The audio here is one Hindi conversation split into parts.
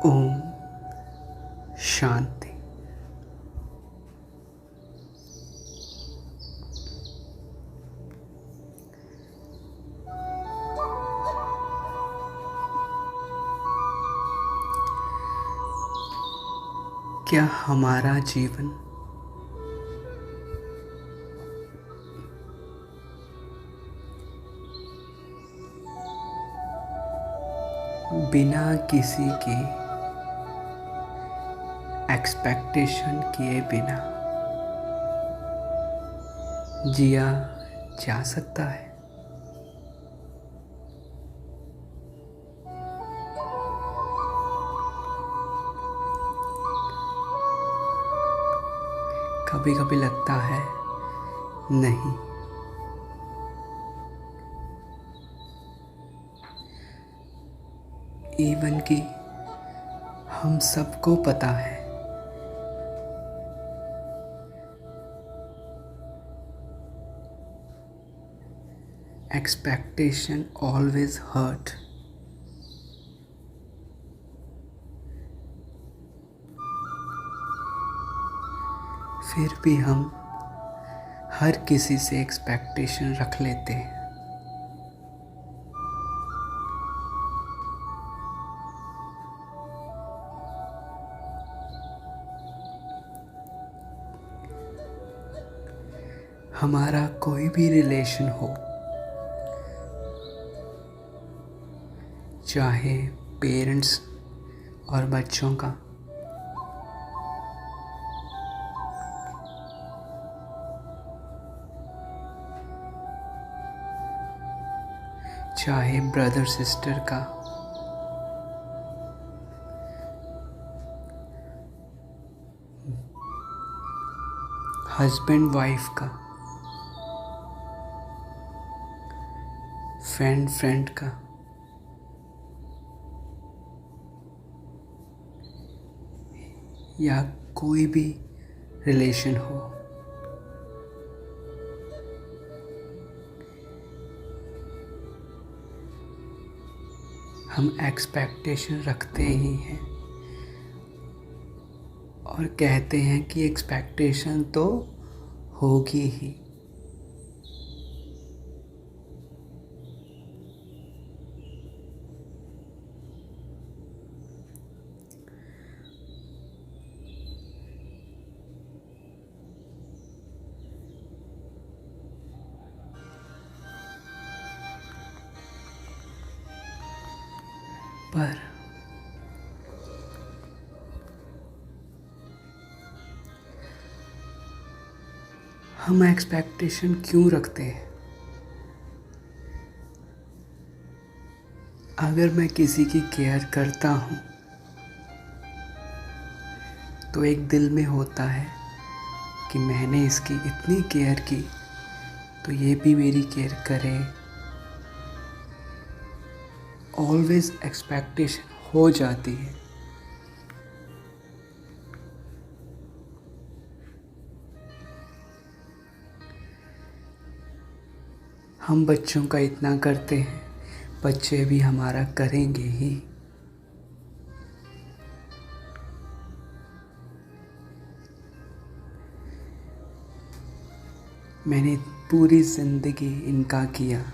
ओम शांति। क्या हमारा जीवन बिना किसी की एक्सपेक्टेशन किए बिना जिया जा सकता है? कभी कभी लगता है नहीं। इवन कि हम सबको पता है एक्सपेक्टेशन ऑलवेज हर्ट। फिर भी हम हर किसी से एक्सपेक्टेशन रख लेते हैं। हमारा कोई भी रिलेशन हो, चाहे पेरेंट्स और बच्चों का, चाहे ब्रदर सिस्टर का, हस्बैंड वाइफ का, फ्रेंड का, या कोई भी रिलेशन हो, हम एक्सपेक्टेशन रखते ही हैं और कहते हैं कि एक्सपेक्टेशन तो होगी ही। पर हम एक्सपेक्टेशन क्यों रखते हैं? अगर मैं किसी की केयर करता हूँ तो एक दिल में होता है कि मैंने इसकी इतनी केयर की तो ये भी मेरी केयर करे। ऑलवेज एक्सपेक्टेशन हो जाती है। हम बच्चों का इतना करते हैं, बच्चे भी हमारा करेंगे ही। मैंने पूरी जिंदगी इनका किया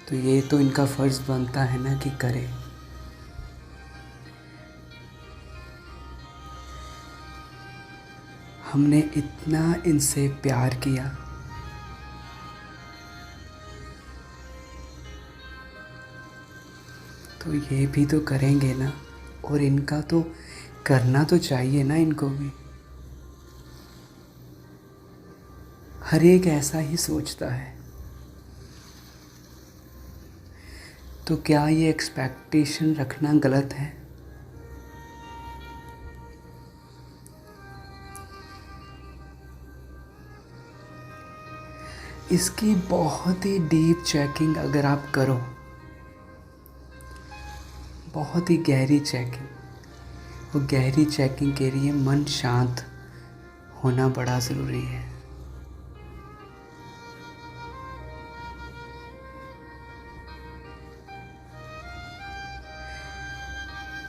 तो ये तो इनका फर्ज बनता है ना कि करे। हमने इतना इनसे प्यार किया तो ये भी तो करेंगे ना, और इनका तो करना तो चाहिए ना इनको भी। हर एक ऐसा ही सोचता है। तो क्या ये एक्सपेक्टेशन रखना गलत है? इसकी बहुत ही डीप चेकिंग अगर आप करो, बहुत ही गहरी चेकिंग, और गहरी चेकिंग के लिए मन शांत होना बड़ा ज़रूरी है।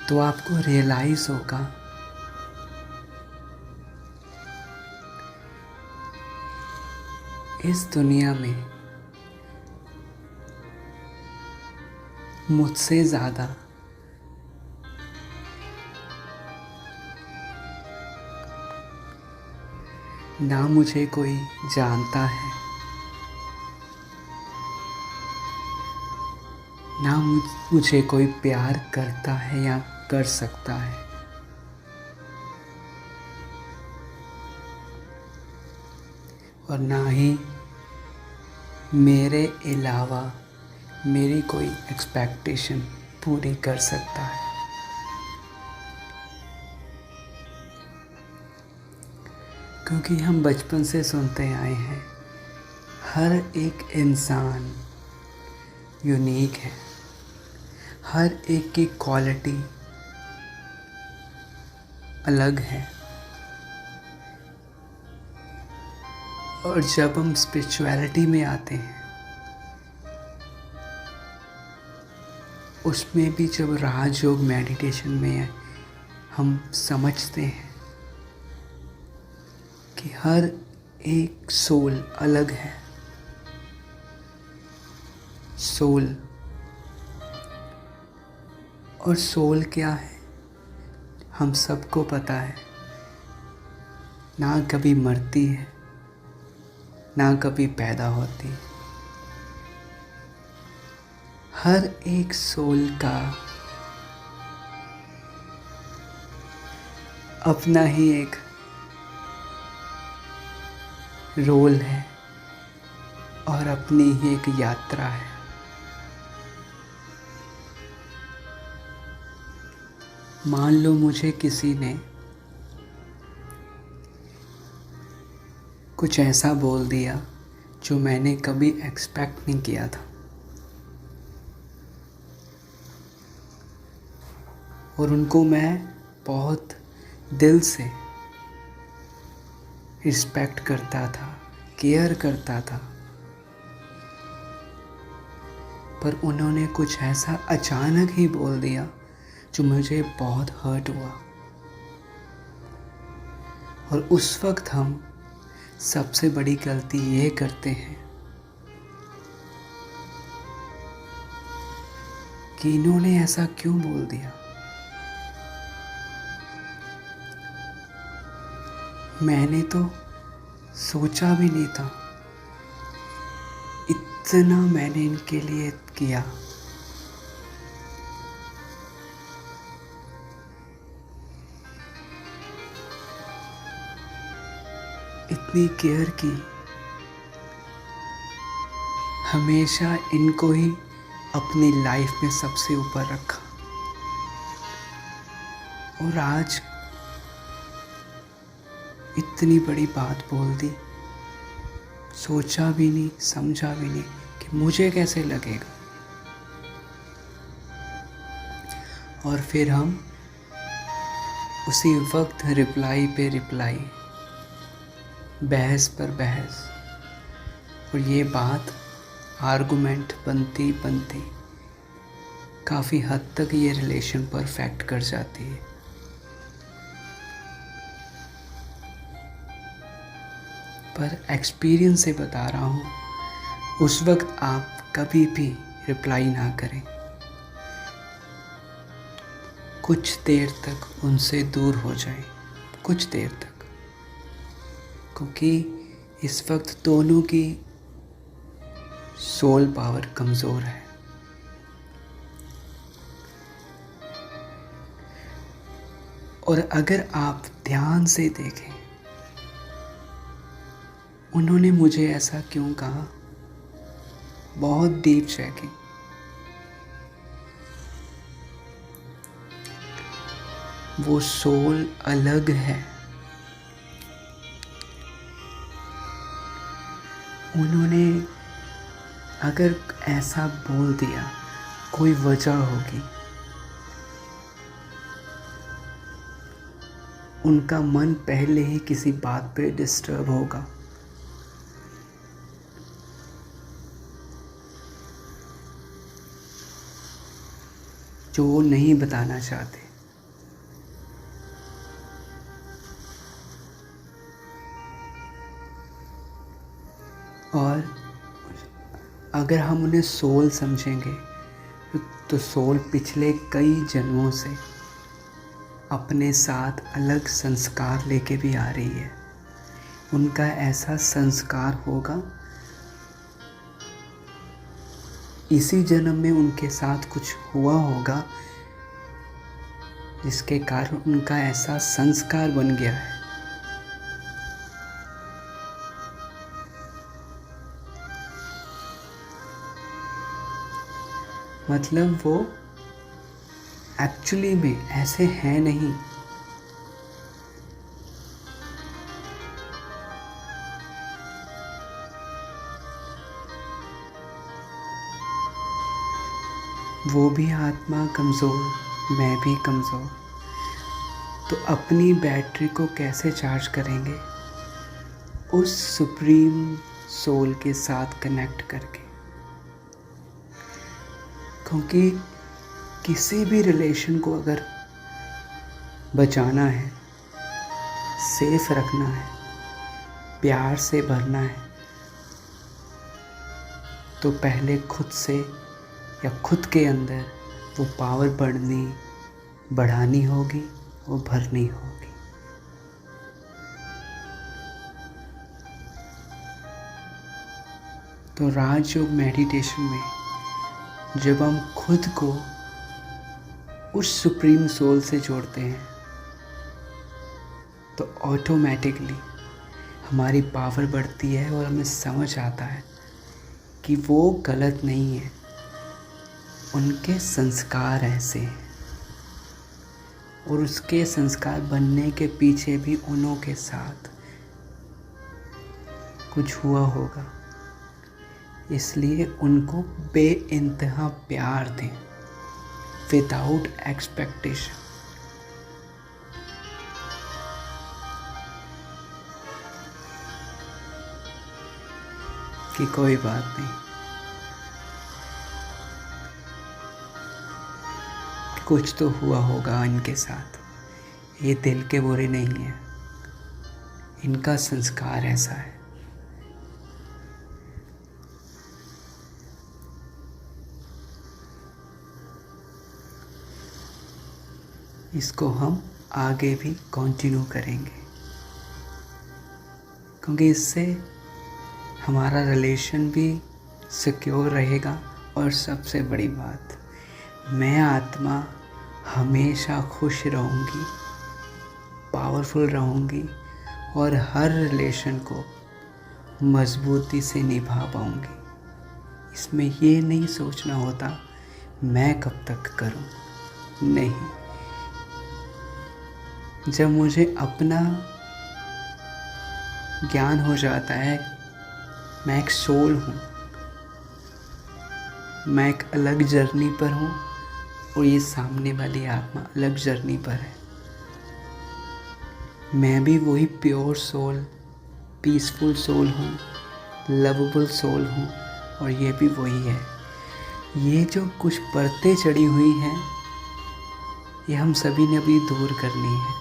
तो आपको रियलाइज होगा इस दुनिया में मुझसे ज़्यादा ना मुझे कोई जानता है, ना मुझे कोई प्यार करता है या कर सकता है। और ना ही मेरे अलावा मेरी कोई एक्सपेक्टेशन पूरी कर सकता है। क्योंकि हम बचपन से सुनते आए हैं, हर एक इंसान यूनिक है, हर एक की क्वालिटी अलग है। और जब हम स्पिरिचुअलिटी में आते हैं, उसमें भी जब राजयोग मेडिटेशन में हम समझते हैं कि हर एक सोल अलग है। सोल और सोल क्या है हम सबको पता है, ना कभी मरती है ना कभी पैदा होती। हर एक सोल का अपना ही एक रोल है और अपनी ही एक यात्रा है। मान लो मुझे किसी ने कुछ ऐसा बोल दिया जो मैंने कभी एक्सपेक्ट नहीं किया था, और उनको मैं बहुत दिल से रिस्पेक्ट करता था, केयर करता था, पर उन्होंने कुछ ऐसा अचानक ही बोल दिया जो मुझे बहुत हर्ट हुआ। और उस वक्त हम सबसे बड़ी गलती ये करते हैं कि इन्होंने ऐसा क्यों बोल दिया। मैंने तो सोचा भी नहीं था, इतना मैंने इनके लिए किया। इतनी केयर की, हमेशा इनको ही अपनी लाइफ में सबसे ऊपर रखा, और आज इतनी बड़ी बात बोल दी। सोचा भी नहीं, समझा भी नहीं कि मुझे कैसे लगेगा। और फिर हम उसी वक्त रिप्लाई पे रिप्लाई, बहस पर बहस, और ये बात आर्गुमेंट बनती बनती काफ़ी हद तक ये रिलेशन परफेक्ट कर जाती है। पर एक्सपीरियंस से बता रहा हूँ, उस वक्त आप कभी भी रिप्लाई ना करें। कुछ देर तक उनसे दूर हो जाएं, कुछ देर तक, क्योंकि इस वक्त दोनों की सोल पावर कमज़ोर है। और अगर आप ध्यान से देखें, उन्होंने मुझे ऐसा क्यों कहा, बहुत डीप चेकिंग। वो सोल अलग है। उन्होंने अगर ऐसा बोल दिया, कोई वजह होगी। उनका मन पहले ही किसी बात पे डिस्टर्ब होगा। जो वो नहीं बताना चाहते। और अगर हम उन्हें सोल समझेंगे तो सोल पिछले कई जन्मों से अपने साथ अलग संस्कार लेके भी आ रही है। उनका ऐसा संस्कार होगा, इसी जन्म में उनके साथ कुछ हुआ होगा जिसके कारण उनका ऐसा संस्कार बन गया है। मतलब वो एक्चुअली में ऐसे हैं नहीं। वो भी आत्मा कमज़ोर, मैं भी कमज़ोर, तो अपनी बैटरी को कैसे चार्ज करेंगे? उस सुप्रीम सोल के साथ कनेक्ट करके। क्योंकि किसी भी रिलेशन को अगर बचाना है, सेफ रखना है, प्यार से भरना है, तो पहले खुद से या खुद के अंदर वो पावर बढ़ानी होगी, वो भरनी होगी। तो राजयोग मेडिटेशन में जब हम खुद को उस सुप्रीम सोल से जोड़ते हैं तो ऑटोमेटिकली हमारी पावर बढ़ती है और हमें समझ आता है कि वो गलत नहीं है, उनके संस्कार ऐसे हैं और उसके संस्कार बनने के पीछे भी उन्हों के साथ कुछ हुआ होगा, इसलिए उनको बेइंतहा प्यार दें विदाउट एक्सपेक्टेशन। कि कोई बात नहीं, कुछ तो हुआ होगा इनके साथ, ये दिल के बुरे नहीं है, इनका संस्कार ऐसा है। इसको हम आगे भी कंटिन्यू करेंगे क्योंकि इससे हमारा रिलेशन भी सिक्योर रहेगा। और सबसे बड़ी बात, मैं आत्मा हमेशा खुश रहूँगी, पावरफुल रहूँगी और हर रिलेशन को मजबूती से निभा पाऊँगी। इसमें ये नहीं सोचना होता मैं कब तक करूँ, नहीं। जब मुझे अपना ज्ञान हो जाता है, मैं एक सोल हूँ, मैं एक अलग जर्नी पर हूँ और ये सामने वाली आत्मा अलग जर्नी पर है। मैं भी वही प्योर सोल, पीसफुल सोल हूँ, लवेबल सोल हूँ और ये भी वही है। ये जो कुछ परतें चढ़ी हुई हैं, ये हम सभी ने अभी दूर करनी है,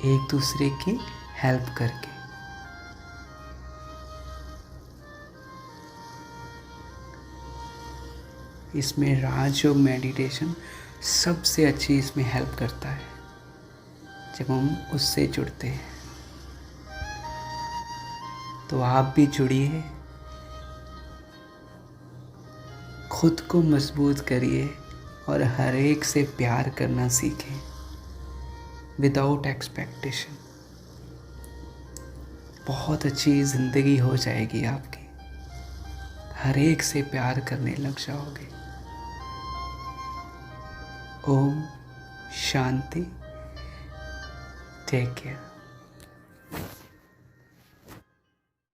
एक दूसरे की हेल्प करके। इसमें राजयोग मेडिटेशन सबसे अच्छी इसमें हेल्प करता है जब हम उससे जुड़ते हैं। तो आप भी जुड़िए, खुद को मजबूत करिए और हर एक से प्यार करना सीखें विदाउट एक्सपेक्टेशन। बहुत अच्छी ज़िंदगी हो जाएगी आपकी, हर एक से प्यार करने लग जाओगे। ओम शांति। Take care.